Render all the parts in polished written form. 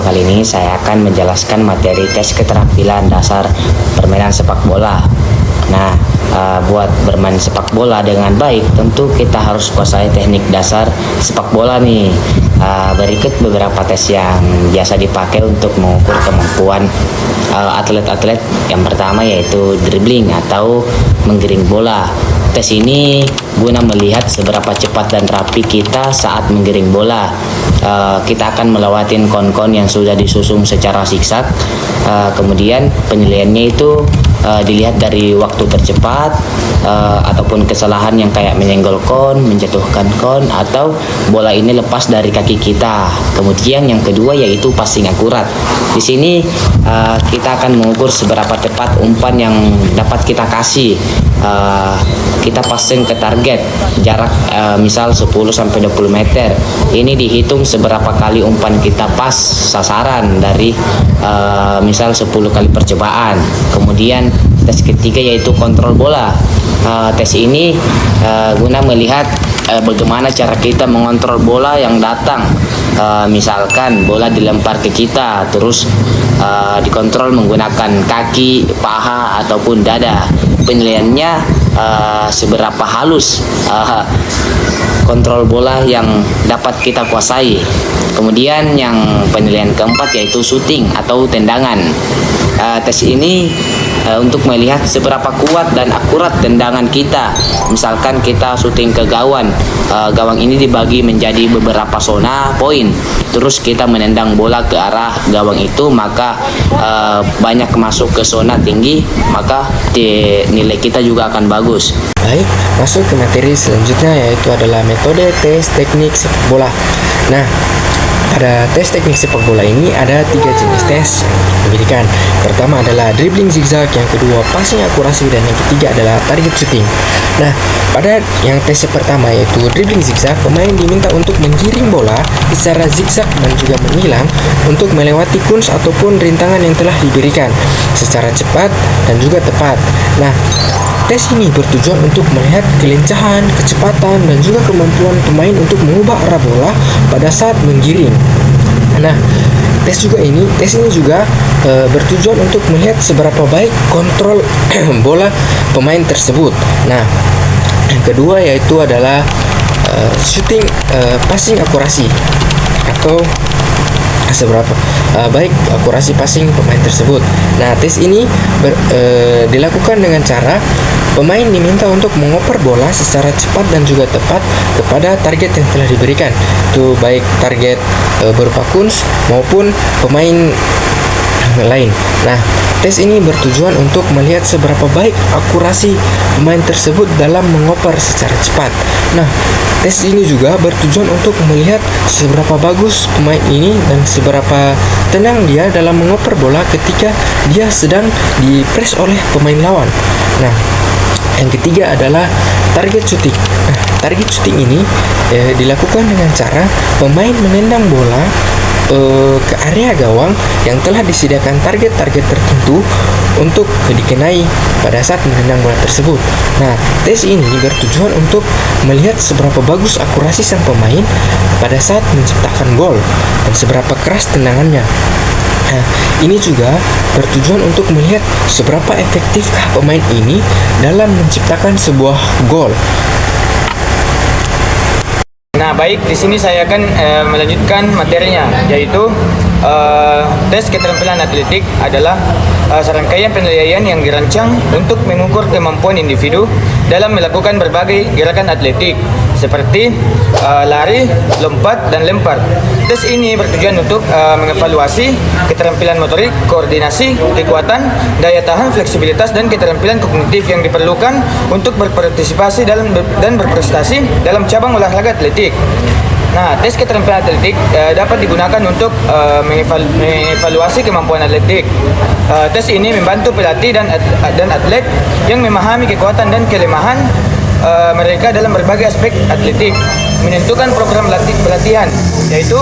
kali ini saya akan menjelaskan materi tes keterampilan dasar permainan sepak bola. Nah, buat bermain sepak bola dengan baik, tentu kita harus kuasai teknik dasar sepak bola nih. Berikut beberapa tes yang biasa dipakai untuk mengukur kemampuan atlet-atlet. Yang pertama yaitu dribbling atau menggiring bola. Tes ini guna melihat seberapa cepat dan rapi kita saat menggiring bola. Kita akan melewatin kon-kon yang sudah disusun secara zigzag. Kemudian penilaiannya itu dilihat dari waktu tercepat ataupun kesalahan yang kayak menyenggol kon, menjatuhkan kon, atau bola ini lepas dari kaki kita. Kemudian yang kedua yaitu passing akurat. Di sini kita akan mengukur seberapa cepat umpan yang dapat kita kasih. Kita passing ke target jarak misal 10-20 meter. Ini dihitung seberapa kali umpan kita pas sasaran dari misal 10 kali percobaan. Kemudian tes ketiga yaitu kontrol bola. Tes ini guna melihat bagaimana cara kita mengontrol bola yang datang. Misalkan bola dilempar ke kita, terus dikontrol menggunakan kaki, paha ataupun dada. Penilaiannya seberapa halus kontrol bola yang dapat kita kuasai. Kemudian yang penilaian keempat yaitu shooting atau tendangan. Tes ini untuk melihat seberapa kuat dan akurat tendangan kita. Misalkan kita syuting ke gawang, gawang ini dibagi menjadi beberapa zona poin. Terus kita menendang bola ke arah gawang itu, maka banyak masuk ke zona tinggi, maka nilai kita juga akan bagus. Baik, masuk ke materi selanjutnya yaitu adalah metode tes teknik sepak bola. Nah, pada tes teknik sepak bola ini ada 3 jenis tes yang diberikan. Pertama adalah dribbling zigzag, yang kedua passing akurasi, dan yang ketiga adalah target shooting. Nah, pada yang tes pertama yaitu dribbling zigzag, pemain diminta untuk menggiring bola secara zigzag dan juga menghilang untuk melewati kuns ataupun rintangan yang telah diberikan secara cepat dan juga tepat. Nah, tes ini bertujuan untuk melihat kelincahan, kecepatan, dan juga kemampuan pemain untuk mengubah arah bola pada saat menggiring. Nah, tes ini juga bertujuan untuk melihat seberapa baik kontrol bola pemain tersebut. Nah, yang kedua yaitu adalah shooting passing akurasi atau seberapa baik akurasi passing pemain tersebut. Nah, tes ini dilakukan dengan cara pemain diminta untuk mengoper bola secara cepat dan juga tepat kepada target yang telah diberikan. Itu baik target berupa kuns maupun pemain lain. Nah, tes ini bertujuan untuk melihat seberapa baik akurasi pemain tersebut dalam mengoper secara cepat. Nah, tes ini juga bertujuan untuk melihat seberapa bagus pemain ini dan seberapa tenang dia dalam mengoper bola ketika dia sedang dipres oleh pemain lawan. Nah, yang ketiga adalah target shooting. Nah, target shooting ini dilakukan dengan cara pemain menendang bola ke area gawang yang telah disediakan target-target tertentu untuk dikenai pada saat menendang bola tersebut. Nah, tes ini bertujuan untuk melihat seberapa bagus akurasi sang pemain pada saat menciptakan gol dan seberapa keras tendangannya. Nah, ini juga bertujuan untuk melihat seberapa efektifkah pemain ini dalam menciptakan sebuah gol. Nah, baik, di sini saya akan melanjutkan materinya, yaitu tes keterampilan atletik adalah serangkaian penilaian yang dirancang untuk mengukur kemampuan individu dalam melakukan berbagai gerakan atletik seperti lari, lompat, dan lempar. Tes ini bertujuan untuk mengevaluasi keterampilan motorik, koordinasi, kekuatan, daya tahan, fleksibilitas, dan keterampilan kognitif yang diperlukan untuk berpartisipasi dan berprestasi dalam cabang olahraga atletik. Nah, tes keterampilan atletik dapat digunakan untuk mengevaluasi kemampuan atletik. Tes ini membantu pelatih dan atlet yang memahami kekuatan dan kelemahan mereka dalam berbagai aspek atletik, menentukan program pelatihan, yaitu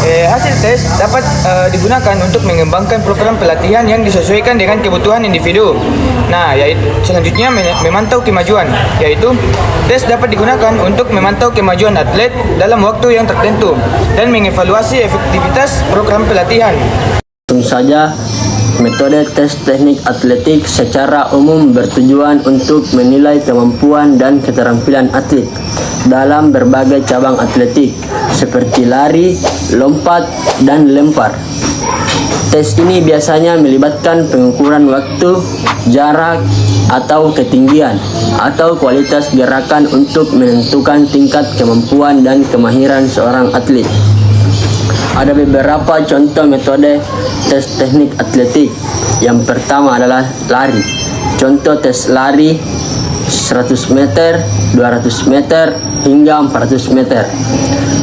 Hasil tes dapat digunakan untuk mengembangkan program pelatihan yang disesuaikan dengan kebutuhan individu. Nah, yaitu selanjutnya memantau kemajuan, yaitu tes dapat digunakan untuk memantau kemajuan atlet dalam waktu yang tertentu dan mengevaluasi efektivitas program pelatihan. Tentu saja, metode tes teknik atletik secara umum bertujuan untuk menilai kemampuan dan keterampilan atlet dalam berbagai cabang atletik seperti lari, lompat, dan lempar. Tes ini biasanya melibatkan pengukuran waktu, jarak, atau ketinggian, atau kualitas gerakan untuk menentukan tingkat kemampuan dan kemahiran seorang atlet. Ada beberapa contoh metode tes teknik atletik. Yang pertama adalah lari. Contoh tes lari 100 meter, 200 meter, hingga 400 meter.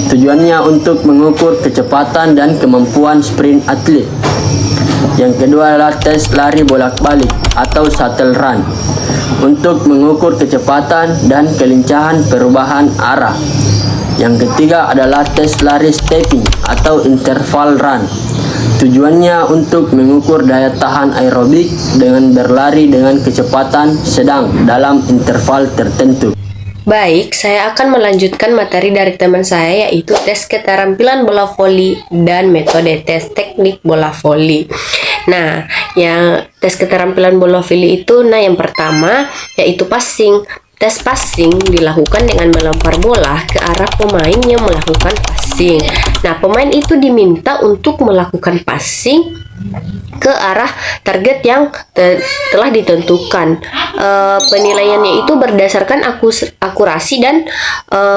Tujuannya untuk mengukur kecepatan dan kemampuan sprint atlet. Yang kedua adalah tes lari bolak-balik atau shuttle run untuk mengukur kecepatan dan kelincahan perubahan arah. Yang ketiga adalah tes lari stepping atau interval run. Tujuannya untuk mengukur daya tahan aerobik dengan berlari dengan kecepatan sedang dalam interval tertentu. Baik, saya akan melanjutkan materi dari teman saya, yaitu tes keterampilan bola voli dan metode tes teknik bola voli. Nah, yang tes keterampilan bola voli itu, yang pertama yaitu passing. Tes passing dilakukan dengan melempar bola ke arah pemain yang melakukan passing. Nah, pemain itu diminta untuk melakukan passing ke arah target yang telah ditentukan. Penilaiannya itu berdasarkan akurasi dan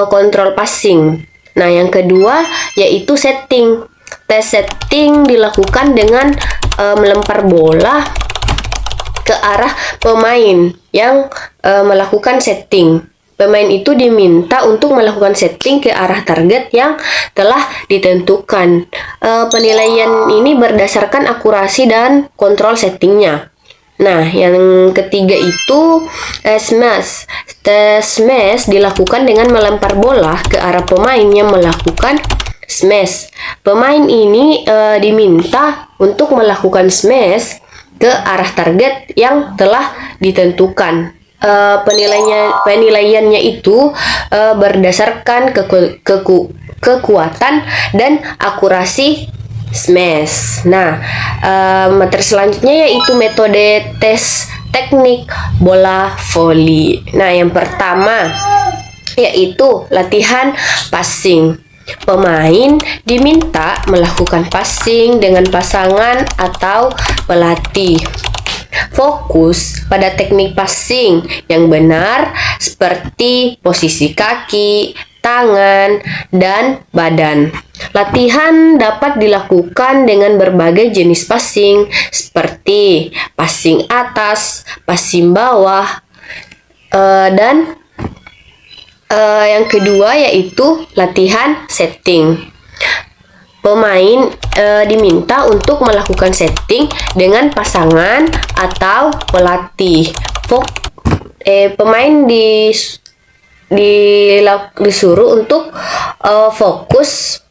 kontrol passing. Nah, yang kedua yaitu setting. Tes setting dilakukan dengan melempar bola ke arah pemain yang melakukan setting. Pemain itu diminta untuk melakukan setting ke arah target yang telah ditentukan. Penilaian ini berdasarkan akurasi dan kontrol settingnya. Nah, yang ketiga itu smash. Tes smash dilakukan dengan melempar bola ke arah pemain yang melakukan smash. Pemain ini diminta untuk melakukan smash ke arah target yang telah ditentukan. Penilaiannya itu berdasarkan kekuatan dan akurasi smash. Nah, materi selanjutnya yaitu metode tes teknik bola voli. Nah, yang pertama yaitu latihan passing. Pemain diminta melakukan passing dengan pasangan atau pelatih. Fokus pada teknik passing yang benar seperti posisi kaki, tangan, dan badan. Latihan dapat dilakukan dengan berbagai jenis passing seperti passing atas, passing bawah, dan yang kedua yaitu latihan setting. Pemain diminta untuk melakukan setting dengan pasangan atau pelatih. Pemain disuruh untuk fokus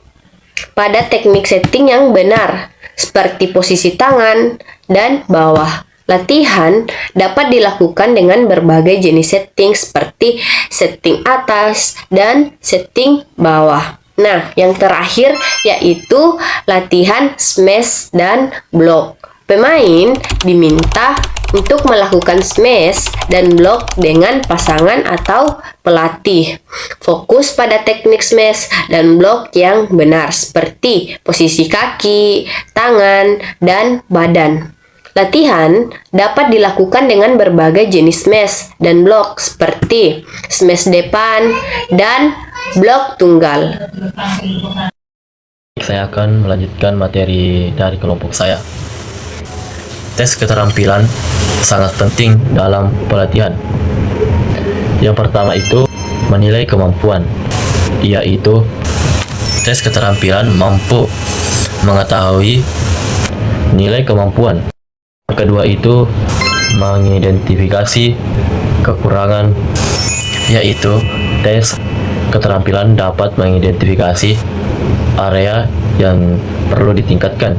pada teknik setting yang benar seperti posisi tangan dan bawah. Latihan dapat dilakukan dengan berbagai jenis setting seperti setting atas dan setting bawah. Nah, yang terakhir yaitu latihan smash dan block. Pemain diminta untuk melakukan smash dan block dengan pasangan atau pelatih. Fokus pada teknik smash dan block yang benar seperti posisi kaki, tangan, dan badan. Latihan dapat dilakukan dengan berbagai jenis smash dan block seperti smash depan dan blok tunggal. Saya akan melanjutkan materi dari kelompok saya. Tes keterampilan sangat penting dalam pelatihan. Yang pertama itu menilai kemampuan, yaitu tes keterampilan mampu mengetahui nilai kemampuan. Yang kedua itu mengidentifikasi kekurangan, yaitu tes keterampilan dapat mengidentifikasi area yang perlu ditingkatkan.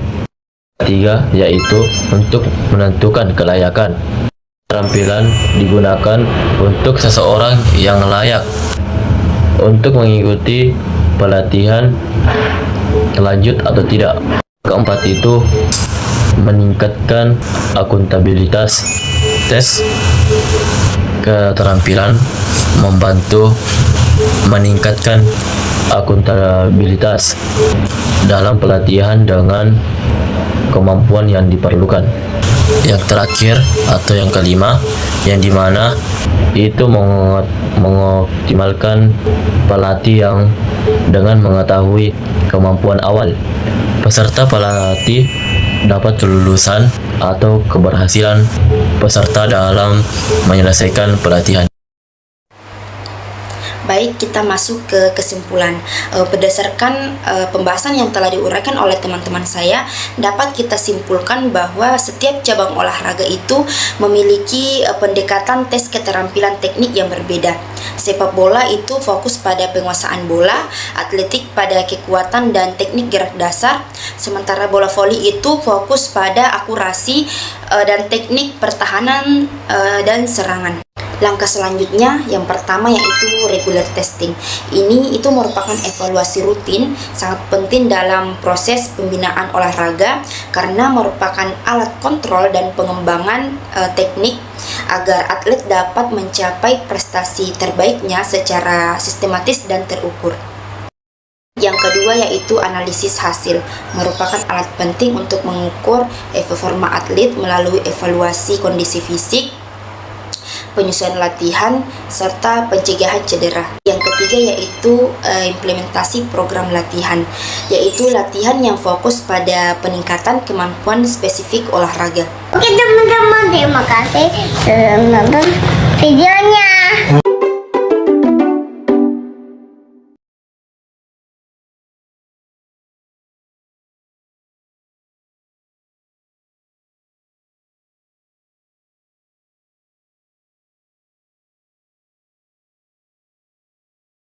Ketiga, yaitu untuk menentukan kelayakan. Keterampilan digunakan untuk seseorang yang layak untuk mengikuti pelatihan lanjut atau tidak. Keempat itu meningkatkan akuntabilitas. Tes keterampilan membantu meningkatkan akuntabilitas dalam pelatihan dengan kemampuan yang diperlukan. Yang terakhir atau yang kelima, yang dimana itu mengoptimalkan pelatih yang dengan mengetahui kemampuan awal. Peserta pelatih dapat kelulusan atau keberhasilan peserta dalam menyelesaikan pelatihan. Baik, kita masuk ke kesimpulan. Berdasarkan pembahasan yang telah diuraikan oleh teman-teman saya, dapat kita simpulkan bahwa setiap cabang olahraga itu memiliki pendekatan tes keterampilan teknik yang berbeda. Sepak bola itu fokus pada penguasaan bola, atletik pada kekuatan dan teknik gerak dasar, sementara bola voli itu fokus pada akurasi dan teknik pertahanan dan serangan. Langkah selanjutnya yang pertama yaitu regular testing. Ini itu merupakan evaluasi rutin sangat penting dalam proses pembinaan olahraga karena merupakan alat kontrol dan pengembangan teknik agar atlet dapat mencapai prestasi terbaiknya secara sistematis dan terukur. Yang kedua yaitu analisis hasil, merupakan alat penting untuk mengukur performa atlet melalui evaluasi kondisi fisik, penyesuaian latihan, serta pencegahan cedera. Yang ketiga yaitu implementasi program latihan, yaitu latihan yang fokus pada peningkatan kemampuan spesifik olahraga. Oke teman-teman, terima kasih sudah menonton video